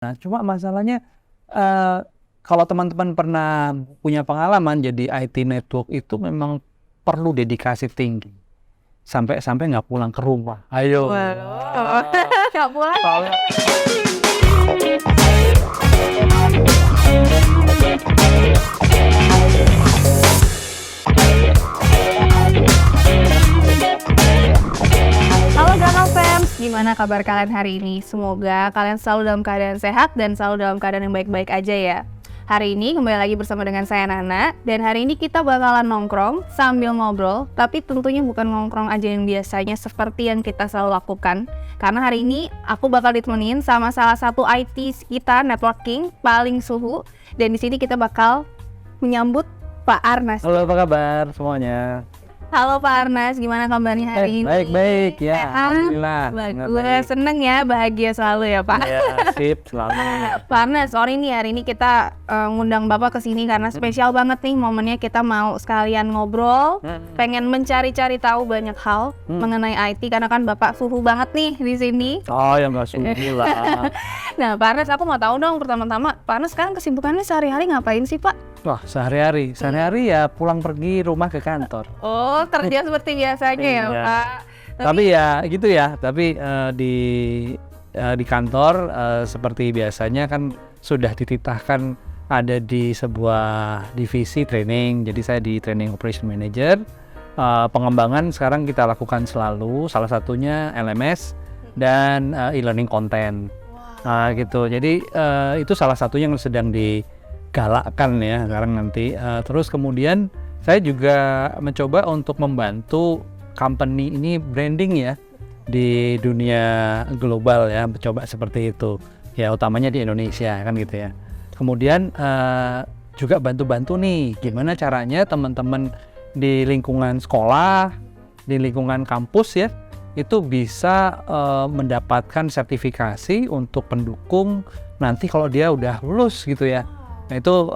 Nah, cuma masalahnya, kalau teman-teman pernah punya pengalaman jadi IT network itu memang perlu dedikasi tinggi, sampai nggak pulang ke rumah. Ayo. Waduh, nggak pulang. Kalau Halo Ganal Fans, gimana kabar kalian hari ini? Semoga kalian selalu dalam keadaan sehat dan selalu dalam keadaan yang baik-baik aja ya. Hari ini kembali lagi bersama dengan saya Nana, dan hari ini kita bakalan nongkrong sambil ngobrol, tapi tentunya bukan nongkrong aja yang biasanya seperti yang kita selalu lakukan. Karena hari ini aku bakal ditemenin sama salah satu IT kita networking paling suhu, dan di sini kita bakal menyambut Pak Arnas. halo, apa kabar semuanya? Halo Pak Arnas, gimana kabarnya hari ini? Baik-baik ya, Sehat? alhamdulillah. Bagus, seneng ya, bahagia selalu ya Pak. Ya, sip selalu. Pak Arnas, sorry nih hari ini kita ngundang Bapak ke sini karena spesial banget nih momennya, kita mau sekalian ngobrol, pengen mencari-cari tahu banyak hal mengenai IT karena kan Bapak suhu banget nih di sini. Oh, ya nggak sugi lah. Nah Pak Arnas, aku mau tahu dong pertama-tama, Pak Arnas sekarang kesibukannya sehari-hari ngapain sih Pak? Wah, sehari-hari ya pulang pergi rumah ke kantor. Oh, kerja seperti biasanya ya Iya. Pak. Tapi ya gitu ya, tapi di kantor seperti biasanya kan sudah dititahkan ada di sebuah divisi training. Jadi saya di training operation manager. Pengembangan sekarang kita lakukan selalu, salah satunya LMS dan e-learning content. Nah gitu, jadi itu salah satunya yang sedang digalakkan ya sekarang nanti. Terus kemudian saya juga mencoba untuk membantu company ini branding ya di dunia global ya, coba seperti itu ya, utamanya di Indonesia kan gitu ya. Kemudian juga bantu-bantu nih gimana caranya teman-teman di lingkungan sekolah, di lingkungan kampus ya, itu bisa mendapatkan sertifikasi untuk pendukung nanti kalau dia udah lulus gitu ya. Nah itu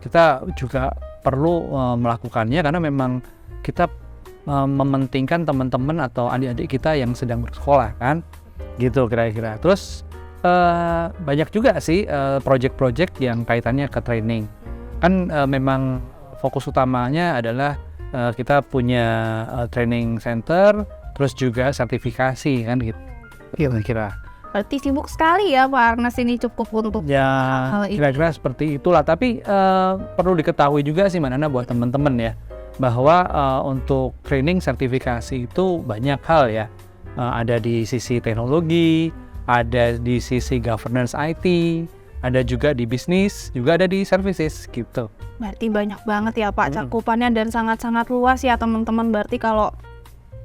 kita juga perlu melakukannya karena memang kita mementingkan teman-teman atau adik-adik kita yang sedang bersekolah kan, gitu kira-kira. Terus banyak juga sih project-project yang kaitannya ke training. Kan memang fokus utamanya adalah kita punya training center, terus juga sertifikasi kan gitu, kira-kira. Berarti sibuk sekali ya Pak Arnas ini, cukup untuk Ya hal ini. kira-kira seperti itulah. Tapi perlu diketahui juga sih Mbak Nana buat teman-teman ya, bahwa untuk training sertifikasi itu banyak hal ya. Ada di sisi teknologi, ada di sisi governance IT, ada juga di bisnis, juga ada di services gitu. Berarti banyak banget ya Pak cakupannya dan sangat-sangat luas ya teman-teman. Berarti kalau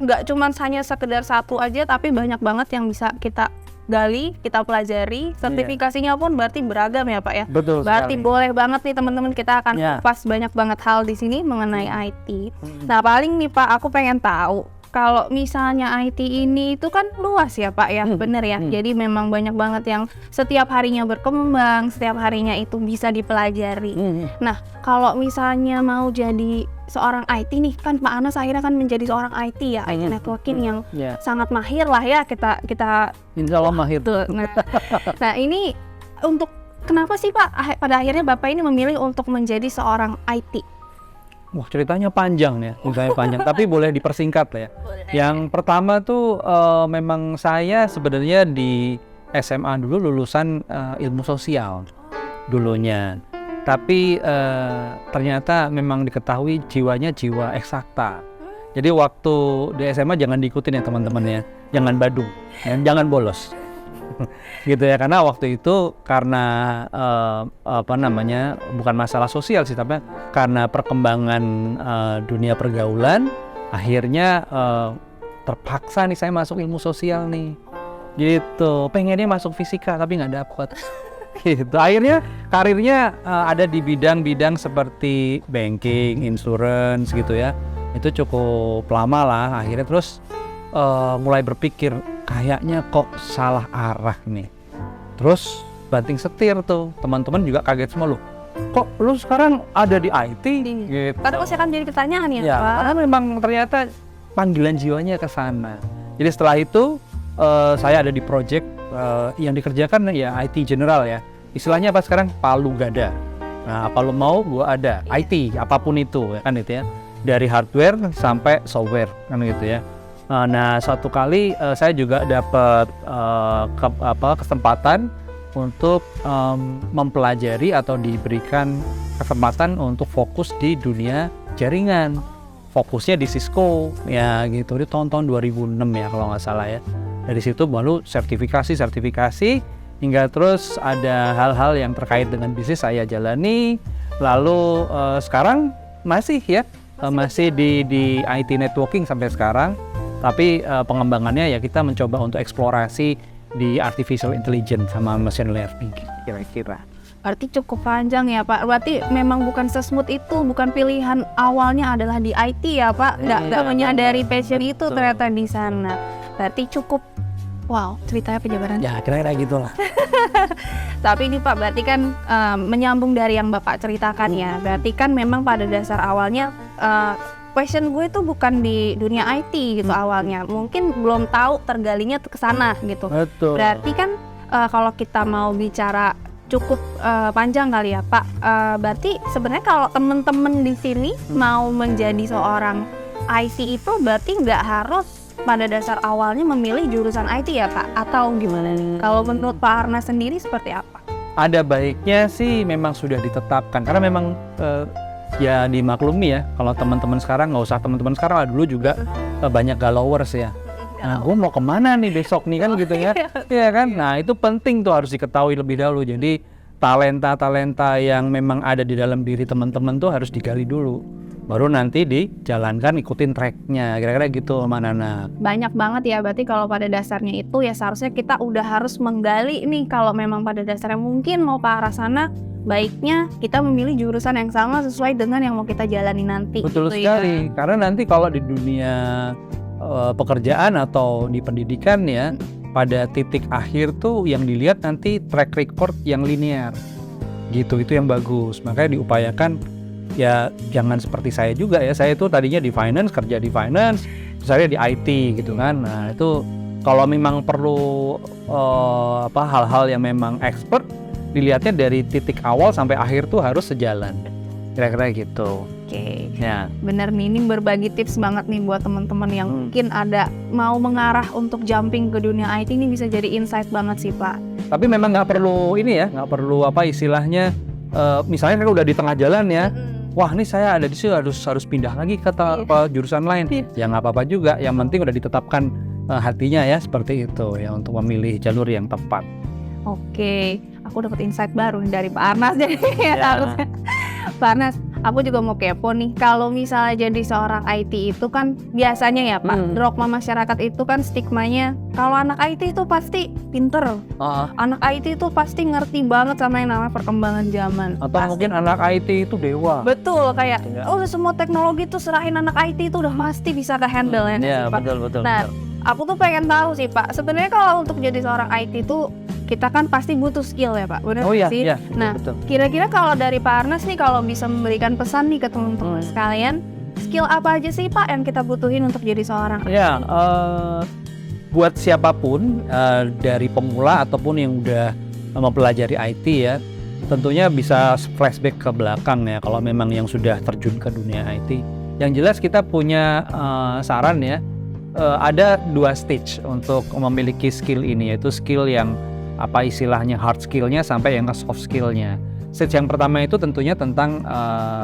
nggak cuma hanya sekedar satu aja, tapi banyak banget yang bisa kita gali, kita pelajari. Sertifikasinya pun berarti beragam ya Pak ya. Betul Berarti sekali. boleh banget nih teman-teman, kita akan Ya. kupas banyak banget hal di sini mengenai IT. Nah paling nih Pak, aku pengen tahu kalau misalnya IT ini itu kan luas ya Pak ya, bener ya. Jadi memang banyak banget yang setiap harinya berkembang, setiap harinya itu bisa dipelajari. Nah kalau misalnya mau jadi seorang IT nih, kan Pak Anas akhirnya kan menjadi seorang IT ya, IT networking yang Ya, sangat mahir lah ya, kita insya Allah mahir. tuh. Nah ini untuk kenapa sih Pak pada akhirnya Bapak ini memilih untuk menjadi seorang IT? Wah, ceritanya panjang ya, tapi boleh dipersingkat lah ya. Yang pertama tuh memang saya sebenarnya di SMA dulu lulusan ilmu sosial dulunya. Tapi ternyata memang diketahui jiwanya jiwa eksakta. Jadi waktu di SMA jangan diikutin ya teman-teman ya, jangan badung, ya, jangan bolos. Gitu ya, karena waktu itu karena bukan masalah sosial sih, tapi karena perkembangan dunia pergaulan, akhirnya terpaksa nih saya masuk ilmu sosial nih, gitu. Pengennya masuk fisika tapi nggak dapet. Gitu. Akhirnya karirnya ada di bidang-bidang seperti banking, insurance gitu ya. Itu cukup lama lah. Akhirnya terus mulai berpikir kayaknya kok salah arah nih. Terus banting setir tuh, teman-teman juga kaget semua, loh kok lu sekarang ada di IT gitu. Karena pasti akan jadi pertanyaan ya, Ya, Pak. karena memang ternyata panggilan jiwanya ke sana. Jadi setelah itu saya ada di project yang dikerjakan ya IT general ya. Istilahnya apa sekarang? Palu gada. Nah, apa lo mau, gua ada. IT, apapun itu, ya kan itu ya. Dari hardware sampai software, kan gitu ya. Nah, suatu kali saya juga dapat kesempatan untuk mempelajari atau diberikan kesempatan untuk fokus di dunia jaringan. Fokusnya di Cisco, ya gitu. Di tahun 2006 ya kalau nggak salah ya. Dari situ baru sertifikasi, hingga terus ada hal-hal yang terkait dengan bisnis saya jalani. Lalu sekarang masih ya, masih di IT networking sampai sekarang. Tapi pengembangannya ya kita mencoba untuk eksplorasi di artificial intelligence sama machine learning kira-kira. Berarti cukup panjang ya Pak. Berarti memang bukan sesmooth itu, bukan pilihan awalnya adalah di IT ya Pak. Nggak menyadari passion itu ternyata di sana. Berarti cukup, wow, ceritanya penjabaran. Ya kira-kira gitulah. Tapi ini Pak, berarti kan menyambung dari yang Bapak ceritakan ya. Berarti kan memang pada dasar awalnya passion gue itu bukan di dunia IT gitu awalnya. Mungkin belum tahu tergalinya ke sana gitu. Betul. Berarti kan kalau kita mau bicara cukup panjang kali ya Pak. Berarti sebenarnya kalau teman-teman di sini mau menjadi seorang IT itu berarti nggak harus pada dasar awalnya memilih jurusan IT ya Pak? Atau gimana nih? Kalau menurut Pak Arnas sendiri seperti apa? Ada baiknya sih memang sudah ditetapkan karena memang ya dimaklumi ya kalau teman-teman sekarang, nggak usah teman-teman sekarang lah, dulu juga banyak galowers ya. Nah, gue mau kemana nih besok nih kan gitu ya, ya kan. Nah itu penting tuh harus diketahui lebih dahulu. Jadi talenta yang memang ada di dalam diri teman-teman tuh harus digali dulu, baru nanti dijalankan, ikutin tracknya, kira-kira gitu Mbak Nana. Banyak banget ya, berarti kalau pada dasarnya itu ya seharusnya kita udah harus menggali nih. Kalau memang pada dasarnya mungkin mau ke arah sana, baiknya kita memilih jurusan yang sama sesuai dengan yang mau kita jalani nanti. Betul gitu sekali, ya. karena nanti kalau di dunia pekerjaan atau di pendidikan ya, pada titik akhir tuh yang dilihat nanti track record yang linear gitu, itu yang bagus. Makanya diupayakan ya jangan seperti saya juga ya, saya itu tadinya di finance, kerja di finance, saya di IT gitu kan. Nah itu kalau memang perlu hal-hal yang memang expert, dilihatnya dari titik awal sampai akhir tuh harus sejalan, kira-kira gitu. Oke, Ya. bener nih, ini berbagi tips banget nih buat teman-teman yang mungkin ada mau mengarah untuk jumping ke dunia IT, ini bisa jadi insight banget sih Pak. Tapi memang nggak perlu ini ya, nggak perlu istilahnya, misalnya kan udah di tengah jalan ya, wah ini saya ada di sini harus pindah lagi ke jurusan lain, ya nggak apa-apa juga. Yang penting udah ditetapkan hatinya ya seperti itu ya, untuk memilih jalur yang tepat. Oke, aku dapat insight baru nih dari Pak Arnas jadi harusnya. Pak Arnas, aku juga mau kepo nih, kalau misalnya jadi seorang IT itu kan biasanya ya Pak, dogma masyarakat itu kan stigmanya kalau anak IT itu pasti pinter, anak IT itu pasti ngerti banget sama yang namanya perkembangan zaman. Atau mungkin anak IT itu dewa. Betul, kayak semua teknologi tuh serahin anak IT itu udah pasti bisa ke-handle ya, Pak. betul. Nah, aku tuh pengen tahu sih Pak, sebenarnya kalau untuk jadi seorang IT tuh kita kan pasti butuh skill ya Pak, benar sih? Iya, nah, betul. Kira-kira kalau dari Pak Arnas nih, kalau bisa memberikan pesan nih ke teman-teman sekalian, skill apa aja sih Pak yang kita butuhin untuk jadi seorang IT? Ya, buat siapapun dari pemula ataupun yang udah mempelajari IT ya, tentunya bisa flashback ke belakang ya kalau memang yang sudah terjun ke dunia IT. Yang jelas kita punya saran ya, ada 2 stage untuk memiliki skill ini, yaitu skill yang istilahnya hard skillnya sampai yang soft skillnya. Stage yang pertama itu tentunya tentang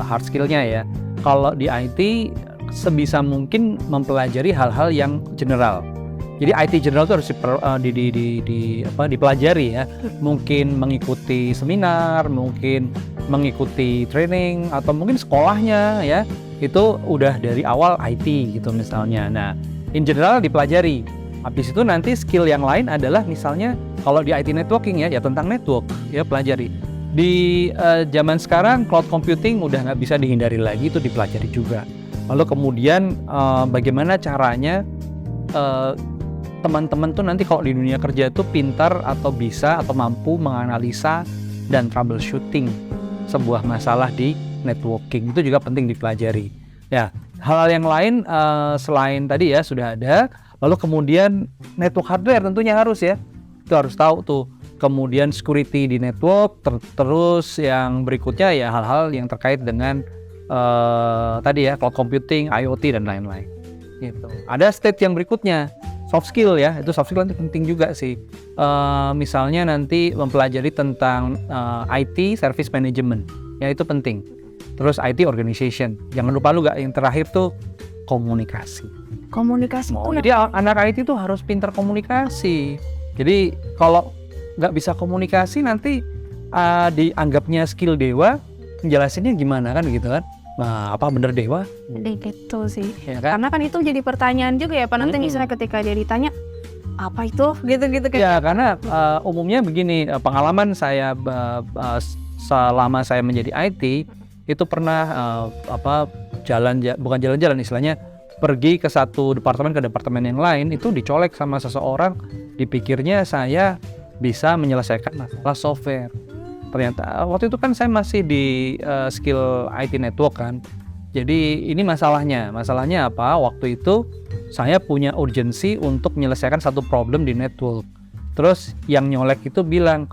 hard skillnya ya. Kalau di IT sebisa mungkin mempelajari hal-hal yang general. Jadi IT general itu harus dipelajari ya. Mungkin mengikuti seminar, mungkin mengikuti training, atau mungkin sekolahnya ya. Itu udah dari awal IT gitu misalnya. Nah, in general dipelajari. Habis itu nanti skill yang lain adalah misalnya kalau di IT networking ya tentang network ya, pelajari. Di zaman sekarang cloud computing udah nggak bisa dihindari lagi, itu dipelajari juga. Lalu kemudian bagaimana caranya teman-teman tuh nanti kalau di dunia kerja tuh pintar atau bisa atau mampu menganalisa dan troubleshooting sebuah masalah di networking, itu juga penting dipelajari. Ya, hal-hal yang lain selain tadi ya sudah ada. Lalu kemudian network hardware tentunya harus ya. itu harus tahu tuh. Kemudian security di network, terus yang berikutnya ya hal-hal yang terkait dengan tadi ya cloud computing, IoT dan lain-lain. Gitu. Ada stage yang berikutnya soft skill ya, itu soft skill nanti penting juga sih. Misalnya nanti mempelajari tentang IT service management, ya itu penting. Terus IT organization, jangan lupa juga yang terakhir tuh komunikasi. Komunikasi itu Jadi anak IT tuh harus pintar komunikasi. Jadi kalau nggak bisa komunikasi nanti dianggapnya skill dewa, jelasinnya gimana kan gitu kan? Nah, apa bener dewa? gitu sih. Ya kan? Karena kan itu jadi pertanyaan juga ya Pak, nanti misalnya ketika dia ditanya apa itu gitu-gitu kan. Ya karena umumnya begini, pengalaman saya selama saya menjadi IT itu pernah bukan jalan-jalan istilahnya, pergi ke satu departemen ke departemen yang lain, itu dicolek sama seseorang, dipikirnya saya bisa menyelesaikan masalah software. Ternyata waktu itu kan saya masih di skill IT network kan. Jadi ini masalahnya apa? Waktu itu saya punya urgensi untuk menyelesaikan satu problem di network. Terus yang nyolek itu bilang,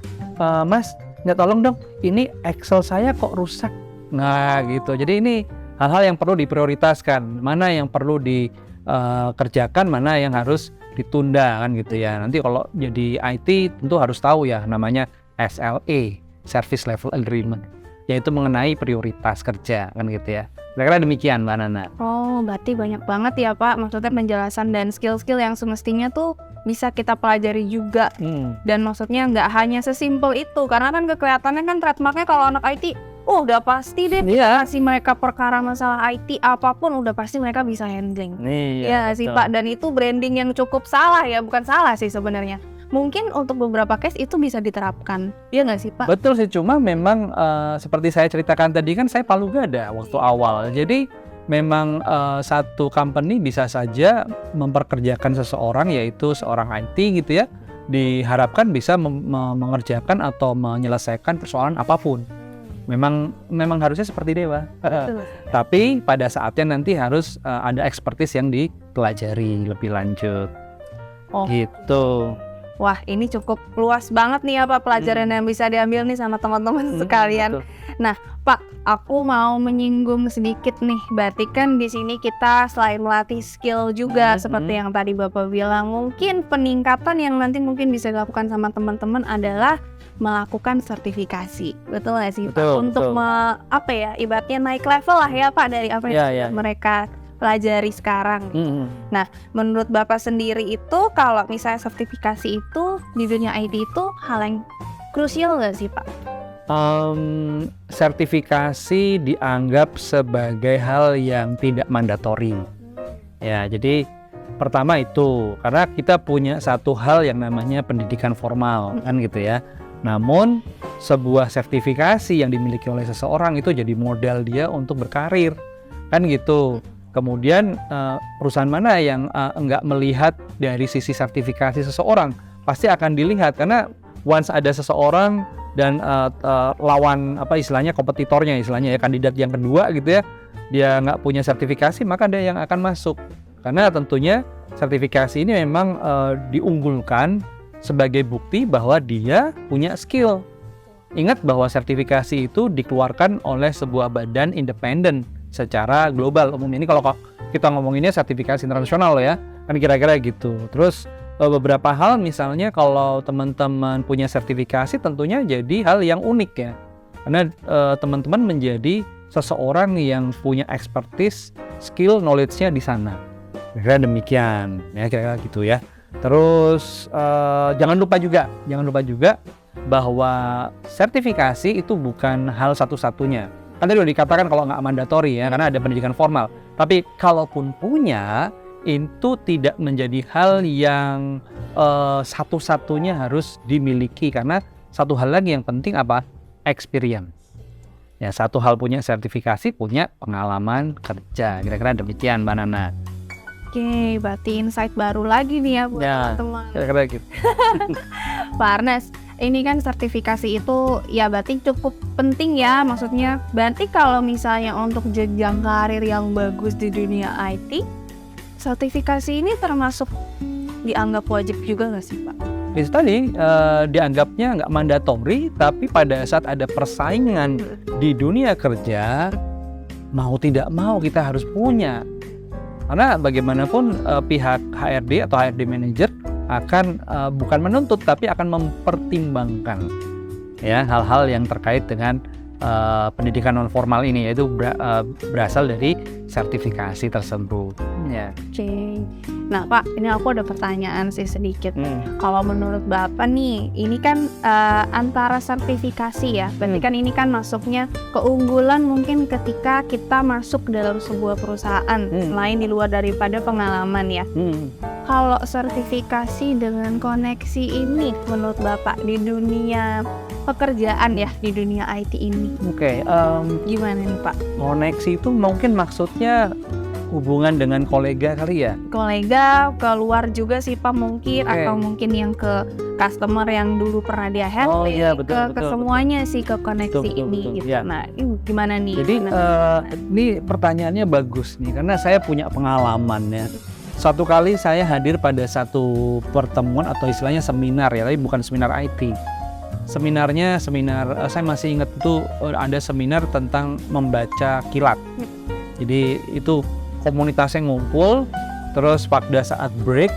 Mas, tolong dong, ini Excel saya kok rusak. Nah gitu, jadi ini hal-hal yang perlu diprioritaskan, mana yang perlu dikerjakan, mana yang harus ditunda kan gitu ya. Nanti kalau jadi IT tentu harus tahu ya namanya SLA, Service Level Agreement, yaitu mengenai prioritas kerja kan gitu ya. Kira-kira demikian Mbak Nana. Oh, berarti banyak banget ya Pak, maksudnya penjelasan dan skill-skill yang semestinya tuh bisa kita pelajari juga. Dan maksudnya nggak hanya sesimpel itu, karena kan kelihatannya kan trademarknya kalau anak IT, udah pasti deh kasih mereka perkara masalah IT apapun udah pasti mereka bisa handling. Ya sih Pak, dan itu branding yang cukup salah ya, bukan salah sih sebenarnya. Mungkin untuk beberapa case itu bisa diterapkan, ya nggak sih Pak? Betul sih, cuma memang seperti saya ceritakan tadi kan saya palu gada waktu awal. Jadi memang satu company bisa saja memperkerjakan seseorang, yaitu seorang IT gitu ya, diharapkan bisa mengerjakan atau menyelesaikan persoalan apapun. Memang harusnya seperti dewa. Tapi pada saatnya nanti harus ada expertise yang dipelajari lebih lanjut. Gitu. Wah, ini cukup luas banget nih ya Pak pelajaran yang bisa diambil nih sama teman-teman sekalian. Betul. Nah, Pak, aku mau menyinggung sedikit nih. Berarti kan di sini kita selain melatih skill juga seperti yang tadi Bapak bilang, mungkin peningkatan yang nanti mungkin bisa dilakukan sama teman-teman adalah melakukan sertifikasi. Betul nggak sih Pak? Untuk ibaratnya naik level lah ya Pak dari apa yang mereka pelajari sekarang. Nah, menurut Bapak sendiri itu kalau misalnya sertifikasi itu di dunia IT itu hal yang krusial nggak sih Pak? Sertifikasi dianggap sebagai hal yang tidak mandatori. Ya, jadi pertama itu karena kita punya satu hal yang namanya pendidikan formal kan gitu ya. Namun sebuah sertifikasi yang dimiliki oleh seseorang itu jadi modal dia untuk berkarir kan gitu. Kemudian perusahaan mana yang enggak melihat dari sisi sertifikasi seseorang, pasti akan dilihat karena once ada seseorang dan lawan kompetitornya istilahnya ya, kandidat yang kedua gitu ya, dia nggak punya sertifikasi, maka ada yang akan masuk. Karena tentunya sertifikasi ini memang diunggulkan sebagai bukti bahwa dia punya skill. Ingat bahwa sertifikasi itu dikeluarkan oleh sebuah badan independen secara global umumnya. Ini kalau kita ngomonginnya sertifikasi internasional ya, kan kira-kira gitu. Terus beberapa hal misalnya kalau teman-teman punya sertifikasi tentunya jadi hal yang unik ya, karena teman-teman menjadi seseorang yang punya expertise, skill, knowledge-nya di sana. Kira-kira demikian ya, kira-kira gitu ya. Terus jangan lupa juga bahwa sertifikasi itu bukan hal satu-satunya. Kan tadi udah dikatakan kalau nggak mandatori ya, karena ada pendidikan formal. Tapi kalaupun punya, itu tidak menjadi hal yang satu-satunya harus dimiliki. Karena satu hal lagi yang penting apa? Experience. Ya, satu hal punya sertifikasi, punya pengalaman kerja. Kira-kira demikian Mbak Nana. Oke, berarti insight baru lagi nih ya buat teman-teman. Kira-kira gitu. Pak Arnes, ini kan sertifikasi itu ya berarti cukup penting ya, maksudnya berarti kalau misalnya untuk jenjang karir yang bagus di dunia IT, sertifikasi ini termasuk dianggap wajib juga nggak sih Pak? itu tadi dianggapnya nggak mandatory, tapi pada saat ada persaingan di dunia kerja, mau tidak mau kita harus punya. Karena bagaimanapun pihak HRD atau HRD manager akan bukan menuntut tapi akan mempertimbangkan ya hal-hal yang terkait dengan pendidikan non formal ini, yaitu berasal dari sertifikasi tersebut. Ya. Oke. Nah Pak, ini aku ada pertanyaan sih sedikit. Kalau menurut Bapak nih, ini kan antara sertifikasi ya, berarti kan ini kan masuknya keunggulan mungkin ketika kita masuk dalam sebuah perusahaan lain di luar daripada pengalaman ya. Kalau sertifikasi dengan koneksi ini menurut Bapak di dunia pekerjaan ya, di dunia IT ini, Oke, gimana nih Pak? koneksi itu mungkin maksudnya hubungan dengan kolega kali ya? Kolega keluar juga sih Pak mungkin, Oke. atau mungkin yang ke customer yang dulu pernah dia handle, Oh iya, betul, ke betul, semuanya sih, ke koneksi Betul, ini betul, gitu. ya. Nah ini gimana nih? Jadi ini pertanyaannya bagus nih, karena saya punya pengalaman ya. Satu kali saya hadir pada satu pertemuan atau istilahnya seminar ya, tapi bukan seminar IT. Seminarnya saya masih ingat itu ada seminar tentang membaca kilat. Jadi itu komunitasnya ngumpul, terus pada saat break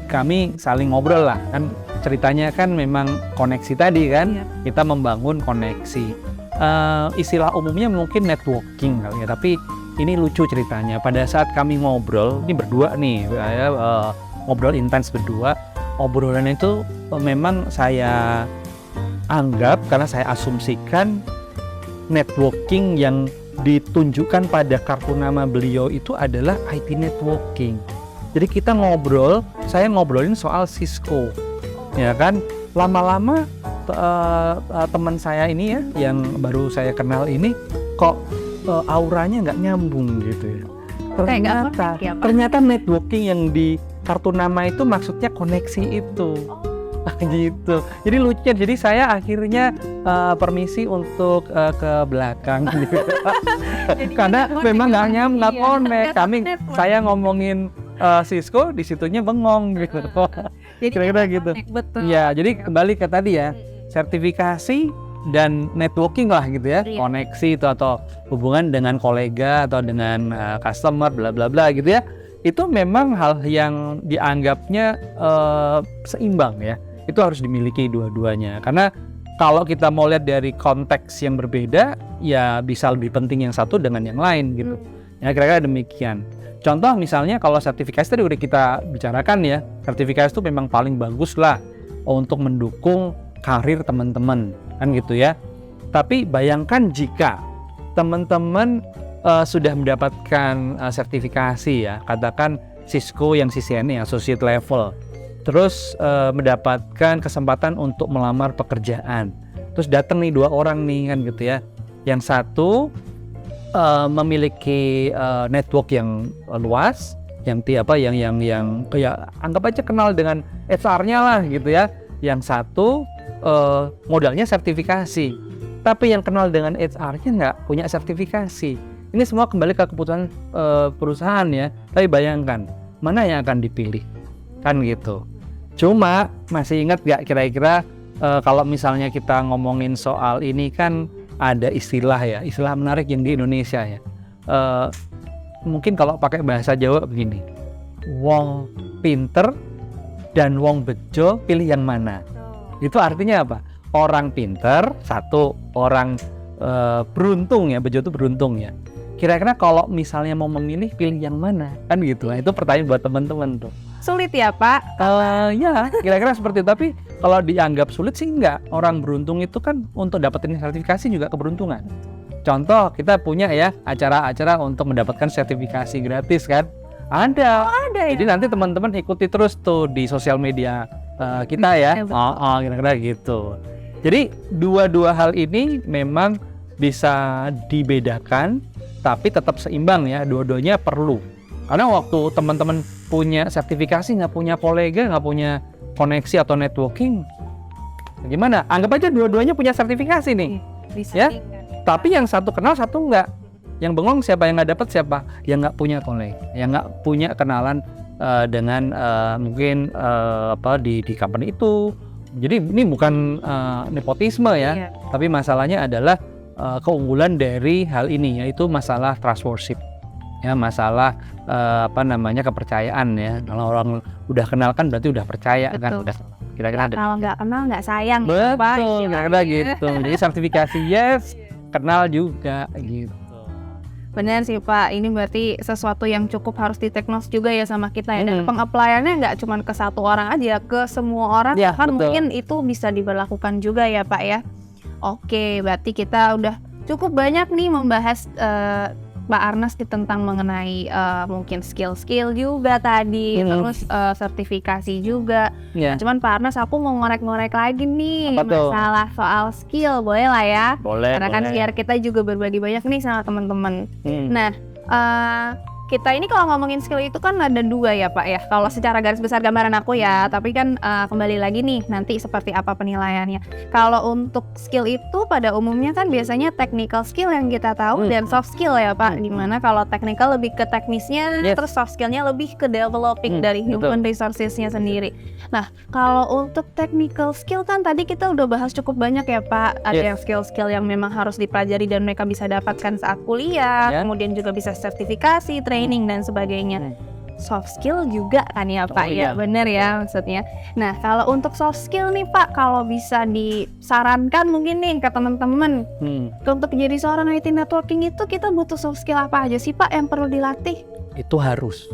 kami saling ngobrol lah kan, ceritanya kan memang koneksi tadi kan. Iya. Kita membangun koneksi. Istilah umumnya mungkin networking kali ya, tapi ini lucu ceritanya. Pada saat kami ngobrol, ini berdua nih, ngobrol intens berdua, obrolan itu memang saya anggap, karena saya asumsikan networking yang ditunjukkan pada kartu nama beliau itu adalah IT networking. Jadi kita ngobrol, saya ngobrolin soal Cisco, ya kan. Lama-lama teman saya ini ya, yang baru saya kenal ini, kok auranya nggak nyambung gitu ya. Kayak nggak connect ya, Pak? Ternyata networking yang di kartu nama itu maksudnya koneksi itu. Gitu. Jadi lucu. Jadi saya akhirnya permisi untuk ke belakang gitu. Karena memang nggak connect. Saya ngomongin Cisco, di situnya bengong gitu. Jadi Kira-kira gitu. betul. Ya, jadi kembali ke tadi ya, sertifikasi dan networking lah gitu ya, Iya. koneksi itu atau hubungan dengan kolega atau dengan customer bla bla bla gitu ya. Itu memang hal yang dianggapnya seimbang ya. Itu harus dimiliki dua-duanya, karena kalau kita mau lihat dari konteks yang berbeda, ya bisa lebih penting yang satu dengan yang lain gitu. Ya kira-kira demikian. Contoh misalnya kalau sertifikasi tadi udah kita bicarakan ya, sertifikasi itu memang paling bagus lah untuk mendukung karir teman-teman kan gitu ya. Tapi bayangkan jika teman-teman sudah mendapatkan sertifikasi ya, katakan Cisco yang CCNA associate level, terus mendapatkan kesempatan untuk melamar pekerjaan, terus datang nih 2 orang nih kan gitu ya, yang satu memiliki network yang luas, yang kayak anggap aja kenal dengan HR-nya lah gitu ya, yang satu modalnya sertifikasi, tapi yang kenal dengan HR-nya nggak punya sertifikasi. Ini semua kembali ke keputusan perusahaan ya, tapi bayangkan mana yang akan dipilih kan gitu. Cuma masih ingat gak kira-kira kalau misalnya kita ngomongin soal ini kan ada istilah menarik yang di Indonesia ya. Mungkin kalau pakai bahasa Jawa begini, wong pinter dan wong bejo pilih yang mana? Itu artinya apa? Orang pinter satu, orang beruntung ya, bejo itu beruntung ya. Kira-kira kalau misalnya mau memilih pilih yang mana? Kan gitu. Nah, itu pertanyaan buat teman-teman tuh. Sulit ya Pak? Ya kira-kira seperti itu. Tapi kalau dianggap sulit sih enggak. Orang beruntung itu kan untuk dapetin sertifikasi juga keberuntungan. Contoh kita punya ya acara-acara untuk mendapatkan sertifikasi gratis kan. Ada. Ada ya? Jadi nanti teman-teman ikuti terus tuh di sosial media kita ya. Kira-kira gitu. Jadi dua hal ini memang bisa dibedakan tapi tetap seimbang ya. Dua-duanya perlu. Karena waktu teman-teman punya sertifikasi, nggak punya kolega, nggak punya koneksi atau networking, gimana? Anggap aja dua-duanya punya sertifikasi nih, Bisa ya. nih, kan? Tapi yang satu kenal, satu nggak. Yang bengong siapa? Yang nggak dapat siapa? Yang nggak punya kolega, yang nggak punya kenalan dengan mungkin di company itu, Jadi ini bukan nepotisme ya, Iya. tapi masalahnya adalah keunggulan dari hal ini, yaitu masalah trust worship. Ya, masalah kepercayaan ya. Kalau orang udah kenal kan berarti udah percaya kan, Betul. udah kira-kira ada. Kalau nggak kenal nggak sayang. Pak, Betul, kira-kira istilahnya. gitu. Jadi sertifikasi yes, kenal juga gitu. Benar sih Pak, ini berarti sesuatu yang cukup harus di-take-note juga ya sama kita ya. Dan Hmm. peng-applyan-nya nggak cuma ke satu orang aja, ke semua orang. Ya, Kan betul. mungkin itu bisa diberlakukan juga ya Pak ya. Oke, berarti kita udah cukup banyak nih membahas Pak Arnas tentang mengenai mungkin skill-skill juga tadi, terus sertifikasi juga. Ya, Cuman Pak Arnas, aku mau ngorek-ngorek lagi nih Apa tuh? masalah soal skill, boleh lah ya? boleh. Karena kan biar kita juga berbagi banyak nih sama teman-teman. Hmm. Nah, kita ini kalau ngomongin skill itu kan ada dua ya Pak ya. Kalau secara garis besar gambaran aku ya, tapi kan kembali lagi nih nanti seperti apa penilaiannya. Kalau untuk skill itu pada umumnya kan biasanya technical skill yang kita tahu dan soft skill ya Pak. Dimana kalau technical lebih ke teknisnya, Yes. terus soft skillnya lebih ke developing dari betul. human resources-nya sendiri. Nah, kalau untuk technical skill kan tadi kita udah bahas cukup banyak ya Pak. Ada Yes. yang skill-skill yang memang harus dipelajari dan mereka bisa dapatkan saat kuliah, Ya. kemudian juga bisa sertifikasi, training dan sebagainya. Soft skill juga kan ya Pak, Oh, ya iya. bener ya maksudnya. Nah kalau untuk soft skill nih Pak, kalau bisa disarankan mungkin nih ke teman-teman untuk jadi seorang IT networking itu kita butuh soft skill apa aja sih Pak yang perlu dilatih? Itu harus.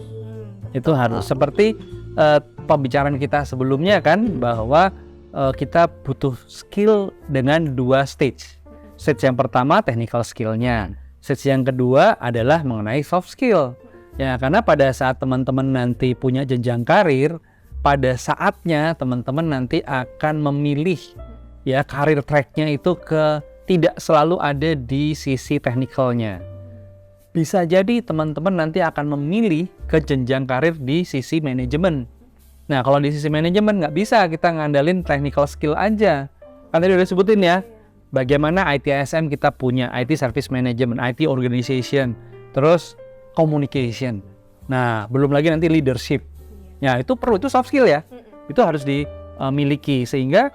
Seperti pembicaraan kita sebelumnya kan, bahwa kita butuh skill dengan dua stage. Stage yang pertama technical skillnya, stage yang kedua adalah mengenai soft skill. Ya, karena pada saat teman-teman nanti punya jenjang karir, pada saatnya teman-teman nanti akan memilih ya karir tracknya itu tidak selalu ada di sisi technicalnya. Bisa jadi teman-teman nanti akan memilih ke jenjang karir di sisi manajemen. Nah, kalau di sisi manajemen nggak bisa kita ngandalin technical skill aja. Kan tadi udah sebutin ya, bagaimana ITSM kita punya IT Service Management, IT Organization, terus communication. Nah, belum lagi nanti leadership. Ya, itu soft skill ya. Itu harus dimiliki, sehingga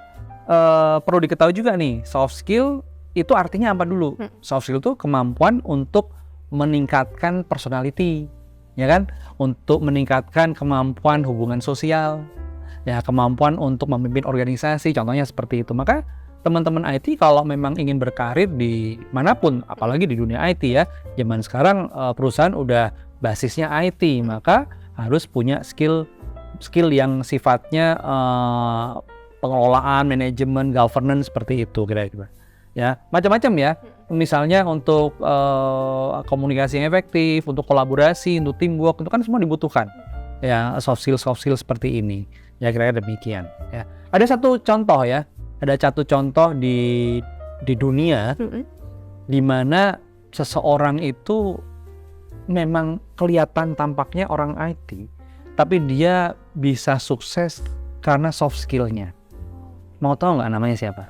perlu diketahui juga nih, soft skill itu artinya apa dulu? Soft skill itu kemampuan untuk meningkatkan personality, ya kan? Untuk meningkatkan kemampuan hubungan sosial, ya, kemampuan untuk memimpin organisasi, contohnya seperti itu. Maka teman-teman IT kalau memang ingin berkarir di manapun, apalagi di dunia IT ya, zaman sekarang perusahaan udah basisnya IT, maka harus punya skill yang sifatnya pengelolaan, manajemen, governance seperti itu kira-kira. Ya, macam-macam ya. Misalnya untuk komunikasi yang efektif, untuk kolaborasi, untuk teamwork, itu kan semua dibutuhkan. Ya, soft skill seperti ini. Ya, kira-kira demikian. Ya, ada satu contoh ya. Ada satu contoh di dunia di mana seseorang itu memang kelihatan tampaknya orang IT, tapi dia bisa sukses karena soft skill-nya. Mau tahu nggak namanya siapa?